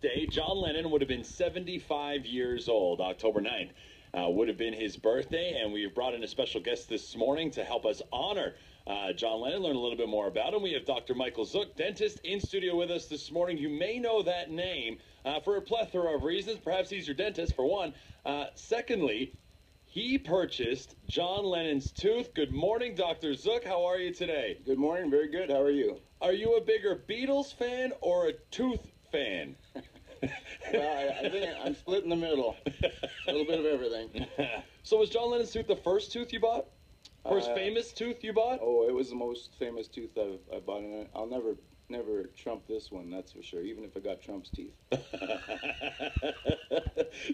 day, John Lennon would have been 75 years old. October 9th would have been his birthday, and we've brought in a special guest this morning to help us honor John Lennon, learn a little bit more about him. We have Dr. Michael Zook, dentist, in studio with us this morning. You may know that name for a plethora of reasons. Perhaps he's your dentist, for one. Secondly, he purchased John Lennon's tooth. Good morning, Dr. Zook. How are you today? Good morning. Very good. How are you? Are you a bigger Beatles fan or a tooth fan? Well, I think I'm split in the middle. A little bit of everything. So was John Lennon's tooth the first tooth you bought? First famous tooth you bought? Oh, it was the most famous tooth I've bought, and I'll never trump this one, that's for sure, even if I got Trump's teeth.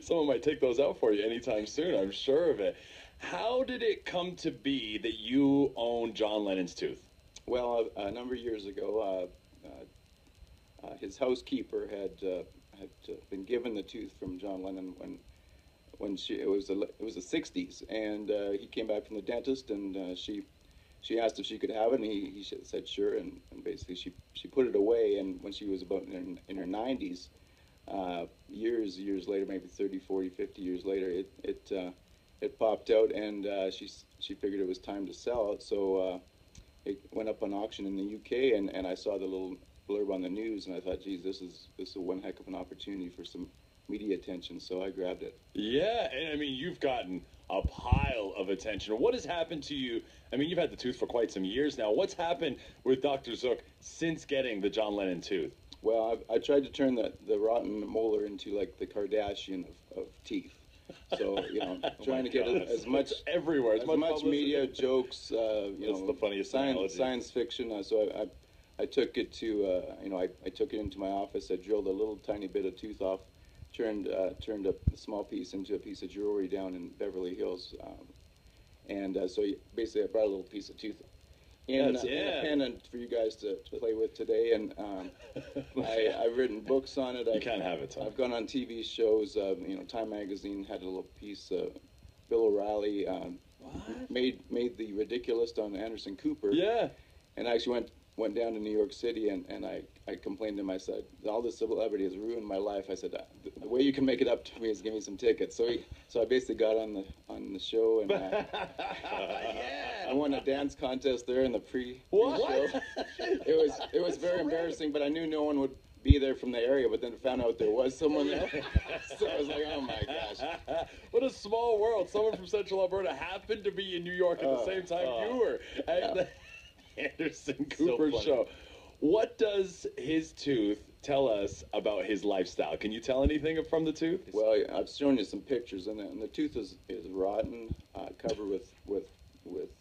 Someone might take those out for you anytime soon, I'm sure of it. How did it come to be that you own John Lennon's tooth? Well, a number of years ago, his housekeeper had been given the tooth from John Lennon when it was the 60s, and he came back from the dentist, and she asked if she could have it, and he said sure, and basically she put it away, and when she was about in her 90s, years later, maybe 30, 40, 50 years later, it popped out, and she figured it was time to sell it, so it went up on auction in the UK, and I saw the little blurb on the news, and I thought, geez, this is one heck of an opportunity for some media attention, so I grabbed it. Yeah, and I mean, you've gotten a pile of attention. What has happened to you? I mean, you've had the tooth for quite some years now. What's happened with Dr. Zook since getting the John Lennon tooth? Well, I tried to turn the rotten molar into like the Kardashian of teeth. So, trying to get as much everywhere, as much media, jokes, That's the funniest science fiction. So I took it to, I took it into my office. I drilled a little tiny bit of tooth off, turned a small piece into a piece of jewelry down in Beverly Hills, and so basically I brought a little piece of tooth in a pendant for you guys to play with today, and I've written books on it. You can't have it, Tom. I've gone on TV shows. Time Magazine had a little piece. Bill O'Reilly made the Ridiculous on Anderson Cooper. Yeah, and I actually went down to New York City, and I complained to him. I said, all this celebrity has ruined my life. I said, the way you can make it up to me is give me some tickets. So I basically got on the show, and I won a dance contest there in the pre-show. It was very embarrassing, but I knew no one would be there from the area, but then I found out there was someone there. So I was like, oh my gosh. What a small world. Someone from Central Alberta happened to be in New York at the same time you were at the Anderson Cooper show. What does his tooth tell us about his lifestyle? Can you tell anything from the tooth? Well, I've shown you some pictures, and the tooth is rotten, covered with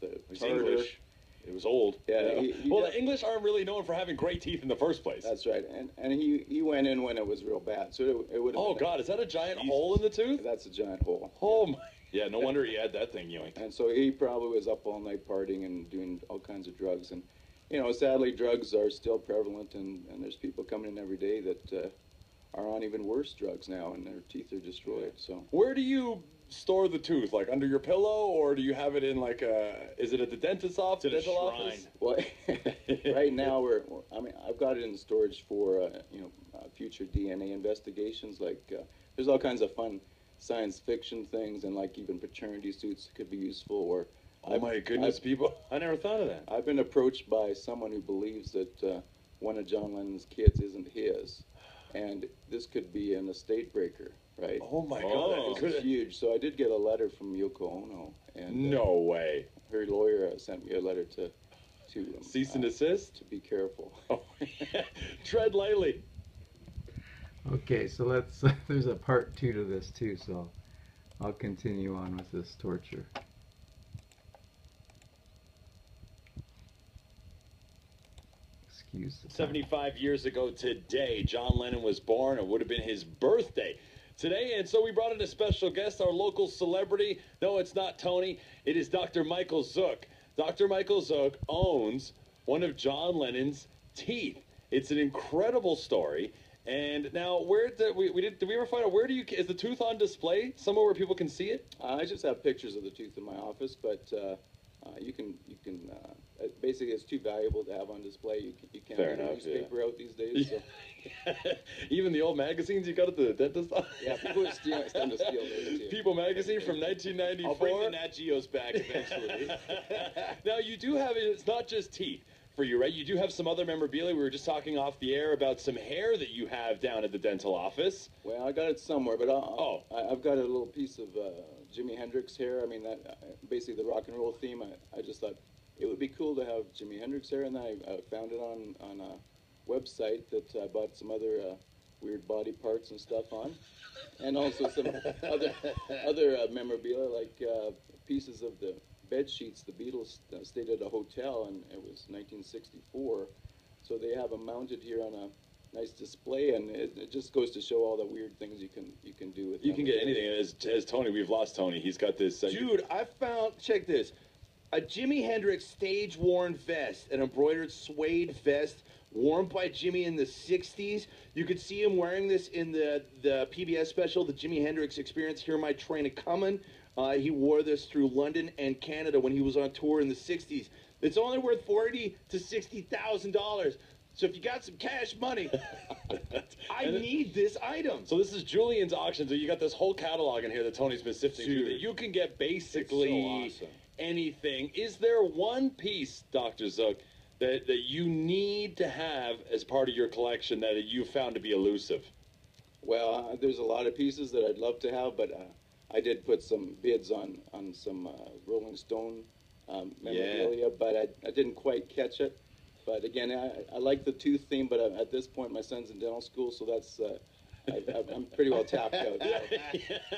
tartar. English. It was old. Yeah. The English aren't really known for having great teeth in the first place. That's right. And he went in when it was real bad. So it would have. Oh God, is that a giant hole in the tooth? That's a giant hole. Oh my. Yeah, no wonder he had that thing yoinked. And so he probably was up all night partying and doing all kinds of drugs. And sadly, drugs are still prevalent, and there's people coming in every day that are on even worse drugs now, and their teeth are destroyed. So where do you store the tooth? Like under your pillow, or do you have it in like is it at the dentist's office? Dental office? Well, right now I've got it in storage for future DNA investigations. Like there's all kinds of fun science fiction things, and like even paternity suits could be useful. Or oh my goodness, people! I never thought of that. I've been approached by someone who believes that one of John Lennon's kids isn't his, and this could be an estate breaker. Right. Oh my God! It's huge. So I did get a letter from Yoko Ono, and no way. Her lawyer sent me a letter to cease and desist. To be careful. Oh. Tread lightly. Okay, so let's. There's a part 2 to this too, so I'll continue on with this torture. Excuse the 75 years ago today, John Lennon was born. It would have been his birthday today, and so we brought in a special guest, our local celebrity. No, it's not Tony. It is Dr. Michael Zook. Dr. Michael Zook owns one of John Lennon's teeth. It's an incredible story. And now, did we ever find out is the tooth on display somewhere where people can see it? I just have pictures of the tooth in my office, but you can basically it's too valuable to have on display. You can't Fair get a enough, newspaper out these days. So. Even the old magazines you got at the dentist office? Yeah, people are starting to steal those too. People magazine from 1994. I'll bring the Nat Geos back eventually. Now you do have, it's not just teeth for you, right? You do have some other memorabilia. We were just talking off the air about some hair that you have down at the dental office. Well, I got it somewhere, but I've got a little piece of Jimi Hendrix hair. I mean, that basically the rock and roll theme. I just thought it would be cool to have Jimi Hendrix hair, and then I found it on a website that I bought some other weird body parts and stuff on, and also some other memorabilia like pieces of the bed sheets. The Beatles stayed at a hotel, and it was 1964, so they have them mounted here on a nice display, and it just goes to show all the weird things you can do with. You can get anything. As Tony, we've lost Tony. He's got this. Dude, I found, check this, a Jimi Hendrix stage-worn vest, an embroidered suede vest worn by Jimi in the 60s. You could see him wearing this in the PBS special, the Jimi Hendrix Experience, Hear My Train A-Comin'. He wore this through London and Canada when he was on tour in the 60s. It's only worth $40,000 to $60,000. So if you got some cash money, I need this item. So this is Julian's auction. So you got this whole catalog in here that Tony's been sifting through that you can get basically anything. Is there one piece, Dr. Zook, that you need to have as part of your collection that you found to be elusive? Well, there's a lot of pieces that I'd love to have, but I did put some bids on some Rolling Stone memorabilia, but I didn't quite catch it. But again, I like the tooth theme, but at this point, my son's in dental school, so that's I'm pretty well tapped out. So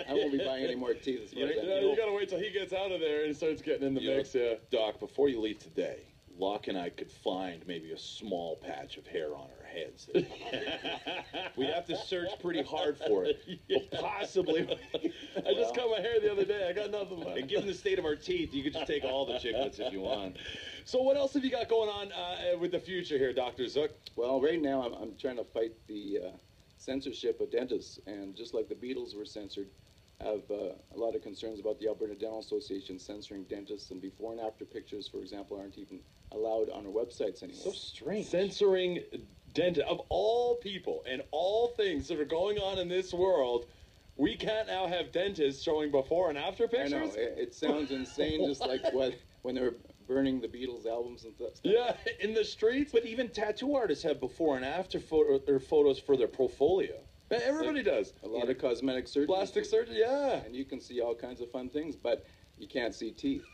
I won't be buying any more teeth. As far as you got to wait till he gets out of there and starts getting in the mix. Yeah, Doc, before you leave today, Locke and I could find maybe a small patch of hair on our heads. We'd have to search pretty hard for it. But possibly. I just cut my hair the other day. I got nothing left. And given the state of our teeth, you could just take all the chiclets if you want. So what else have you got going on with the future here, Dr. Zook? Well, right now I'm trying to fight the censorship of dentists, and just like the Beatles were censored, I have a lot of concerns about the Alberta Dental Association censoring dentists, and before and after pictures, for example, aren't even allowed on our websites anymore. So strange. Censoring dentists. Of all people and all things that are going on in this world, we can't now have dentists showing before and after pictures? I know. It sounds insane, just like when they were burning the Beatles albums and stuff. Yeah, in the streets. But even tattoo artists have before and after photos for their portfolio. Everybody does. A lot of cosmetic surgery. Plastic surgery, yeah. And you can see all kinds of fun things, but you can't see teeth.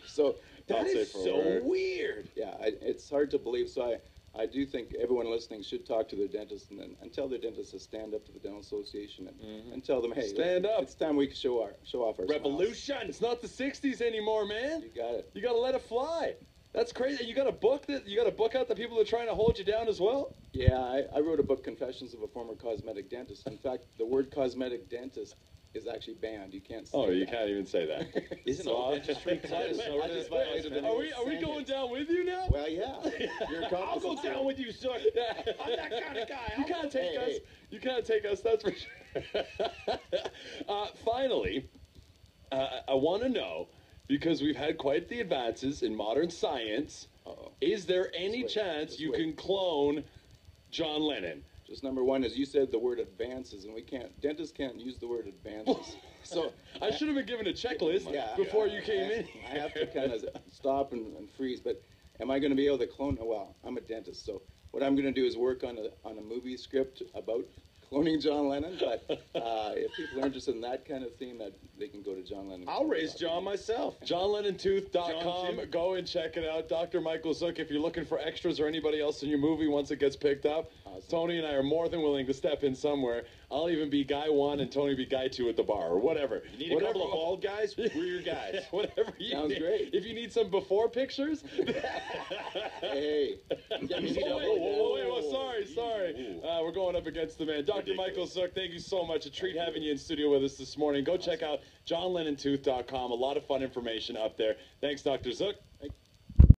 So that is so weird. Yeah, it's hard to believe. So I do think everyone listening should talk to their dentist and tell their dentist to stand up to the Dental Association and tell them, hey, stand up. It's time we show off our revolution. Smiles. It's not the 60s anymore, man. You got it. You got to let it fly. That's crazy. You got a book out the people that are trying to hold you down as well? Yeah, I wrote a book, Confessions of a Former Cosmetic Dentist. In fact, the word cosmetic dentist is actually banned. You can't say you can't even say that. Isn't all dentistry cosmetic? Are we going down with you now? Well, yeah. I'll go down with you, sir. I'm that kind of guy. You can't take us. You can't take us, that's for sure. Finally, I want to know, because we've had quite the advances in modern science, is there any chance you can clone John Lennon? Just number one, as you said, the word advances, and dentists can't use the word advances. So I should have been given a checklist before you came in. I have to kind of stop and freeze, but am I going to be able to clone? Well, I'm a dentist, so what I'm going to do is work on a movie script about cloning John Lennon, but if people are interested in that kind of theme, that they can go to John Lennon. I'll raise John myself. JohnLennonTooth.com. Go and check it out. Dr. Michael Zook, if you're looking for extras or anybody else in your movie once it gets picked up, Tony and I are more than willing to step in somewhere. I'll even be guy one and Tony be guy two at the bar or whatever. You need a couple of bald guys? We're your guys. Whatever you Sounds need. great. If you need some before pictures. Hey. Sorry. We're going up against the man. Dr. Michael Zook, thank you so much. A treat having you in studio with us this morning. Go check out JohnLennonTooth.com. A lot of fun information up there. Thanks, Dr. Zook.